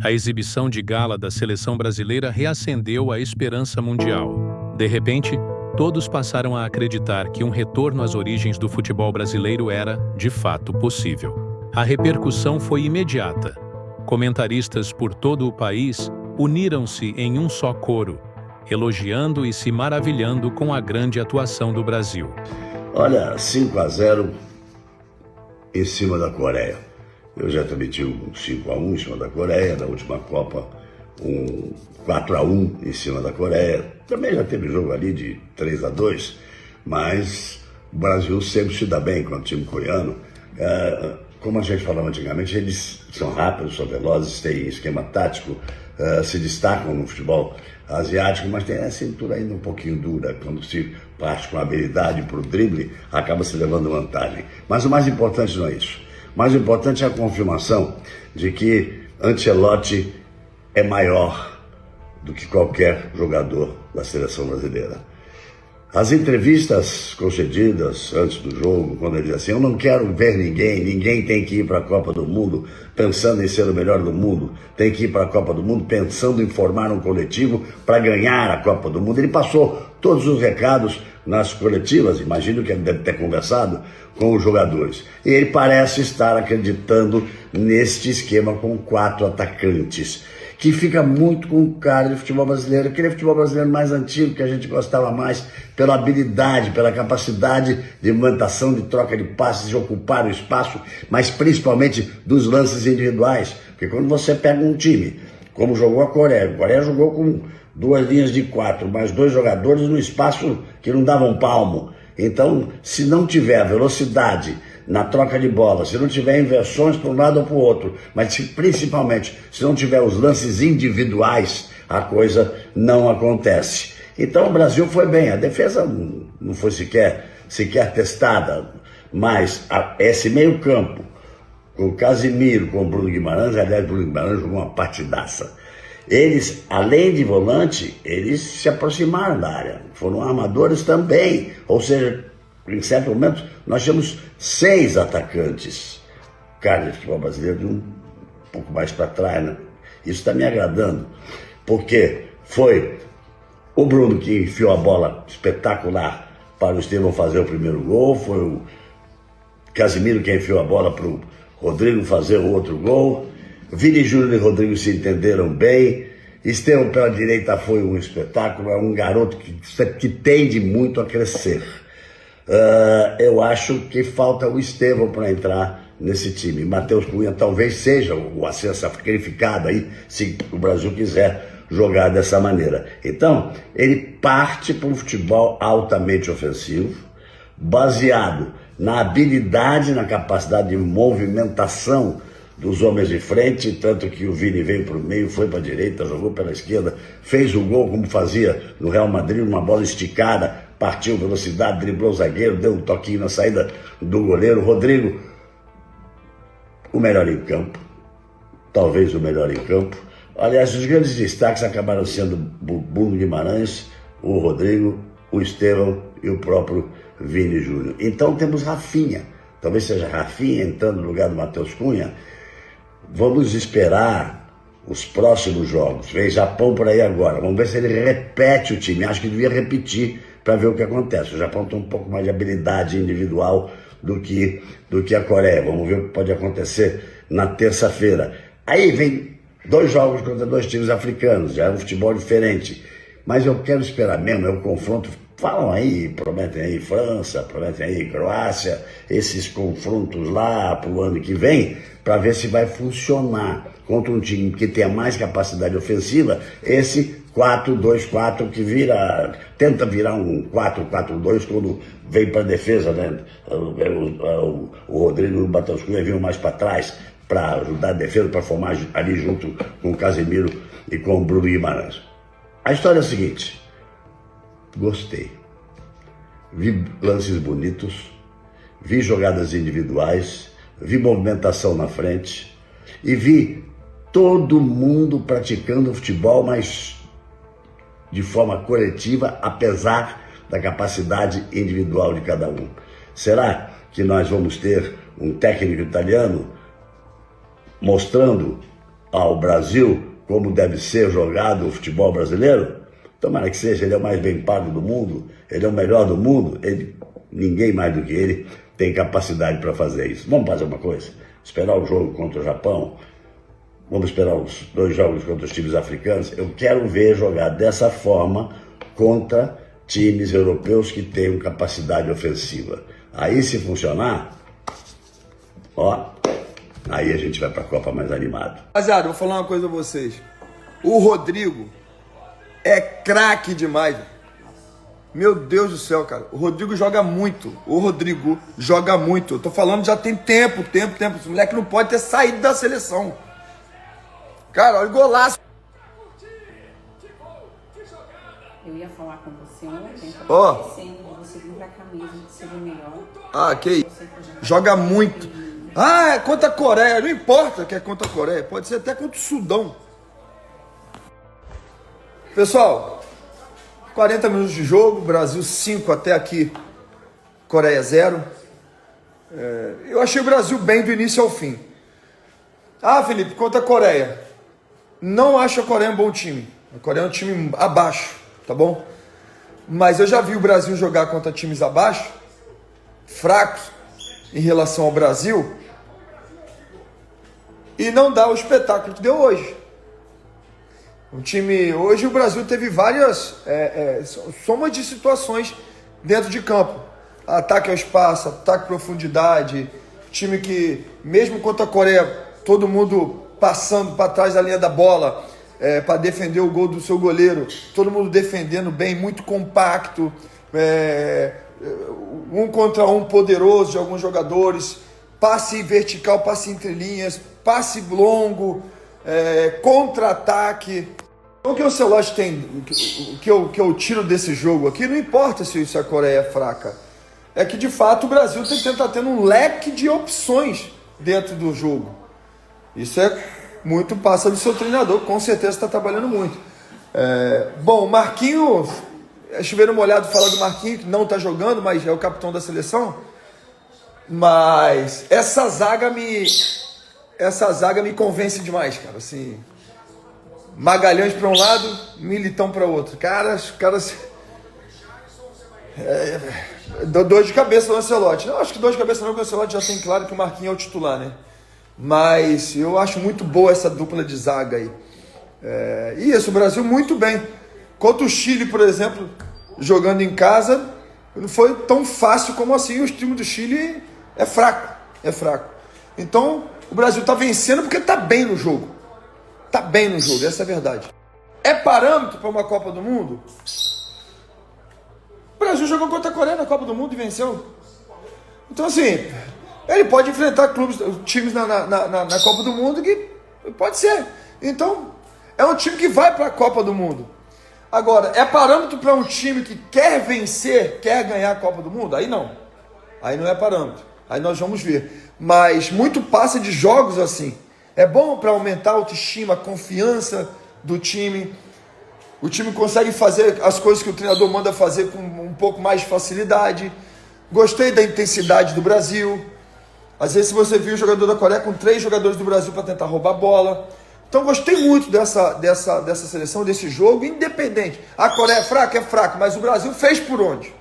A exibição de gala da seleção brasileira reacendeu a esperança mundial. De repente, todos passaram a acreditar que um retorno às origens do futebol brasileiro era, de fato, possível. A repercussão foi imediata. Comentaristas por todo o país uniram-se em um só coro, elogiando e se maravilhando com a grande atuação do Brasil. Olha, 5-0 em cima da Coreia. Eu já transmiti um 5-1 em cima da Coreia, na última Copa um 4-1 em cima da Coreia. Também já teve jogo ali de 3-2, mas o Brasil sempre se dá bem com o time coreano. Como a gente falava antigamente, eles são rápidos, são velozes, têm esquema tático, se destacam no futebol asiático, mas tem a cintura ainda um pouquinho dura. Quando se parte com habilidade para o drible, acaba se levando vantagem. Mas o mais importante não é isso. O mais importante é a confirmação de que Ancelotti é maior do que qualquer jogador da seleção brasileira. As entrevistas concedidas antes do jogo, quando ele diz assim: eu não quero ver ninguém tem que ir para a Copa do Mundo pensando em ser o melhor do mundo, tem que ir para a Copa do Mundo pensando em formar um coletivo para ganhar a Copa do Mundo. Ele passou todos os recados nas coletivas, imagino que ele deve ter conversado com os jogadores. E ele parece estar acreditando neste esquema com 4 atacantes, que fica muito com o cara de futebol brasileiro, aquele futebol brasileiro mais antigo que a gente gostava mais pela habilidade, pela capacidade de movimentação, de troca de passes, de ocupar o espaço, mas principalmente dos lances individuais. Porque quando você pega um time, como jogou a Coreia jogou com 2 linhas de 4, mais 2 jogadores no espaço que não dava um palmo. Então, se não tiver velocidade na troca de bola, se não tiver inversões para um lado ou para o outro, mas principalmente se não tiver os lances individuais, a coisa não acontece. Então o Brasil foi bem, a defesa não foi sequer testada, mas esse meio campo, com o Casimiro, com o Bruno Guimarães, aliás, o Bruno Guimarães jogou uma partidaça. Eles, além de volante, eles se aproximaram da área, foram armadores também, ou seja, em certo momento nós tínhamos 6 atacantes. Cara, de futebol brasileiro de um pouco mais para trás, né? Isso está me agradando, porque foi o Bruno que enfiou a bola espetacular para o Estevão fazer o primeiro gol, foi o Casimiro que enfiou a bola para o Rodrigo fazer o outro gol. Vini Júnior e Rodrigo se entenderam bem. Estevão pela direita foi um espetáculo, é um garoto que tende muito a crescer. Eu acho que falta o Estevão para entrar nesse time. Matheus Cunha talvez seja o sacrificado aí, se o Brasil quiser jogar dessa maneira. Então, ele parte para um futebol altamente ofensivo, baseado na habilidade, na capacidade de movimentação dos homens de frente, tanto que o Vini veio para o meio, foi para a direita, jogou pela esquerda, fez o gol como fazia no Real Madrid, uma bola esticada, partiu velocidade, driblou o zagueiro, deu um toquinho na saída do goleiro. Rodrigo, o melhor em campo, talvez o melhor em campo. Aliás, os grandes destaques acabaram sendo o Bruno Guimarães, o Rodrigo, o Estevão e o próprio Vini Júnior. Então temos Rafinha, talvez seja Rafinha entrando no lugar do Matheus Cunha. Vamos esperar os próximos jogos. Vem Japão por aí agora. Vamos ver se ele repete o time. Acho que devia repetir para ver o que acontece. O Japão tem um pouco mais de habilidade individual do que a Coreia. Vamos ver o que pode acontecer na terça-feira. Aí vem 2 jogos contra 2 times africanos. Já é um futebol diferente. Mas eu quero esperar mesmo, é o confronto. Falam aí, prometem aí França, prometem aí Croácia, esses confrontos lá para o ano que vem, para ver se vai funcionar contra um time que tenha mais capacidade ofensiva, esse 4-2-4 que tenta virar um 4-4-2 quando vem para a defesa, né? O Rodrigo e o Matheus Cunha vinham mais para trás para ajudar a defesa, para formar ali junto com o Casimiro e com o Bruno Guimarães. A história é a seguinte: gostei, vi lances bonitos, vi jogadas individuais, vi movimentação na frente e vi todo mundo praticando futebol, mas de forma coletiva, apesar da capacidade individual de cada um. Será que nós vamos ter um técnico italiano mostrando ao Brasil como deve ser jogado o futebol brasileiro? Tomara que seja, ele é o mais bem pago do mundo, ele é o melhor do mundo, ninguém mais do que ele tem capacidade para fazer isso. Vamos fazer uma coisa, esperar o jogo contra o Japão, vamos esperar os 2 jogos contra os times africanos. Eu quero ver jogar dessa forma contra times europeus que tenham capacidade ofensiva. Aí, se funcionar, aí a gente vai para a Copa mais animado. Rapaziada, vou falar uma coisa a vocês. O Rodrigo é craque demais. Meu Deus do céu, cara. O Rodrigo joga muito. Eu tô falando já tem tempo. Esse moleque não pode ter saído da seleção. Cara, olha o golaço. Eu ia falar com você ontem, de você vir pra cá mesmo, que seria melhor. Que isso. Joga muito. É contra a Coreia. Não importa que é contra a Coreia. Pode ser até contra o Sudão. Pessoal, 40 minutos de jogo. Brasil 5 até aqui. Coreia 0. Eu achei o Brasil bem do início ao fim. Felipe, contra a Coreia. Não acho a Coreia um bom time. A Coreia é um time abaixo, tá bom? Mas eu já vi o Brasil jogar contra times abaixo, fracos em relação ao Brasil, e não dá o espetáculo que deu hoje. Hoje o Brasil teve várias somas de situações dentro de campo. Ataque ao espaço, ataque à profundidade, time que, mesmo contra a Coreia, todo mundo passando para trás da linha da bola, para defender o gol do seu goleiro, todo mundo defendendo bem, muito compacto, 1 contra 1 poderoso de alguns jogadores, passe vertical, passe entre linhas, passe longo, contra-ataque. O que o Ancelotti tem, que eu tiro desse jogo aqui, não importa se a Coreia é fraca, é que de fato o Brasil tem que estar tendo um leque de opções dentro do jogo. Isso muito passa do seu treinador, com certeza está trabalhando muito. Bom, o Marquinhos, choveram molhado falar do Marquinhos, que não está jogando, mas é o capitão da seleção. Mas essa zaga me convence demais, cara. Assim, Magalhães para um lado, Militão para outro. Os caras dor de cabeça do Ancelotti. Não, acho que dor de cabeça não, porque o Ancelotti já tem claro que o Marquinhos é o titular, né? Mas eu acho muito boa essa dupla de zaga aí. E isso, o Brasil muito bem. Contra o Chile, por exemplo, jogando em casa, não foi tão fácil como assim. O time do Chile é fraco. Então, o Brasil está vencendo porque está bem no jogo. Essa é a verdade. É parâmetro para uma Copa do Mundo? O Brasil jogou contra a Coreia na Copa do Mundo e venceu. Então, assim, ele pode enfrentar times na Copa do Mundo que pode ser. Então, é um time que vai para a Copa do Mundo. Agora, é parâmetro para um time que quer vencer, quer ganhar a Copa do Mundo? Aí não. Aí não é parâmetro. Aí nós vamos ver. Mas muito passa de jogos assim. É bom para aumentar a autoestima, a confiança do time. O time consegue fazer as coisas que o treinador manda fazer com um pouco mais de facilidade. Gostei da intensidade do Brasil. Às vezes você viu o jogador da Coreia com 3 jogadores do Brasil para tentar roubar a bola. Então gostei muito dessa seleção, desse jogo, independente. A Coreia é fraca, mas o Brasil fez por onde?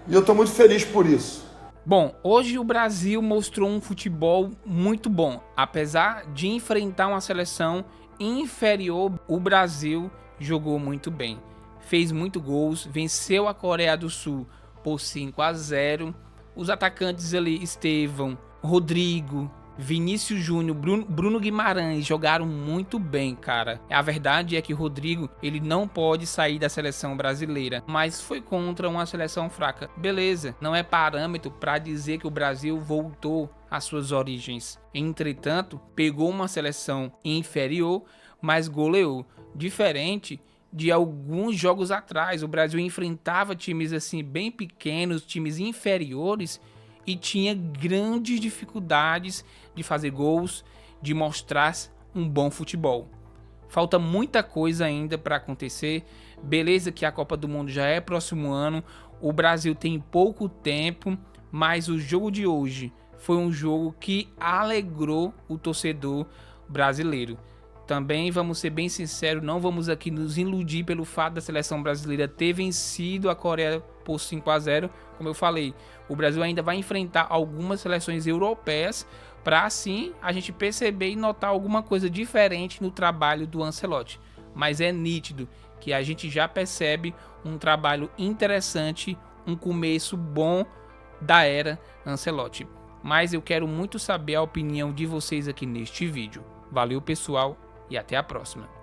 E eu estou muito feliz por isso. Bom, hoje o Brasil mostrou um futebol muito bom. Apesar de enfrentar uma seleção inferior, o Brasil jogou muito bem. Fez muitos gols, venceu a Coreia do Sul por 5-0. Os atacantes ali, Estevão, Rodrigo, Vinícius Júnior, Bruno Guimarães jogaram muito bem, cara. A verdade é que o Rodrigo, ele não pode sair da seleção brasileira, mas foi contra uma seleção fraca. Beleza, não é parâmetro para dizer que o Brasil voltou às suas origens. Entretanto, pegou uma seleção inferior, mas goleou. Diferente de alguns jogos atrás, o Brasil enfrentava times assim bem pequenos, times inferiores, e tinha grandes dificuldades de fazer gols, de mostrar um bom futebol. Falta muita coisa ainda para acontecer. Beleza que a Copa do Mundo já é próximo ano, o Brasil tem pouco tempo, mas o jogo de hoje foi um jogo que alegrou o torcedor brasileiro. Também vamos ser bem sinceros, não vamos aqui nos iludir pelo fato da seleção brasileira ter vencido a Coreia por 5-0. Como eu falei, o Brasil ainda vai enfrentar algumas seleções europeias para assim a gente perceber e notar alguma coisa diferente no trabalho do Ancelotti. Mas é nítido que a gente já percebe um trabalho interessante, um começo bom da era Ancelotti. Mas eu quero muito saber a opinião de vocês aqui neste vídeo. Valeu, pessoal, e até a próxima.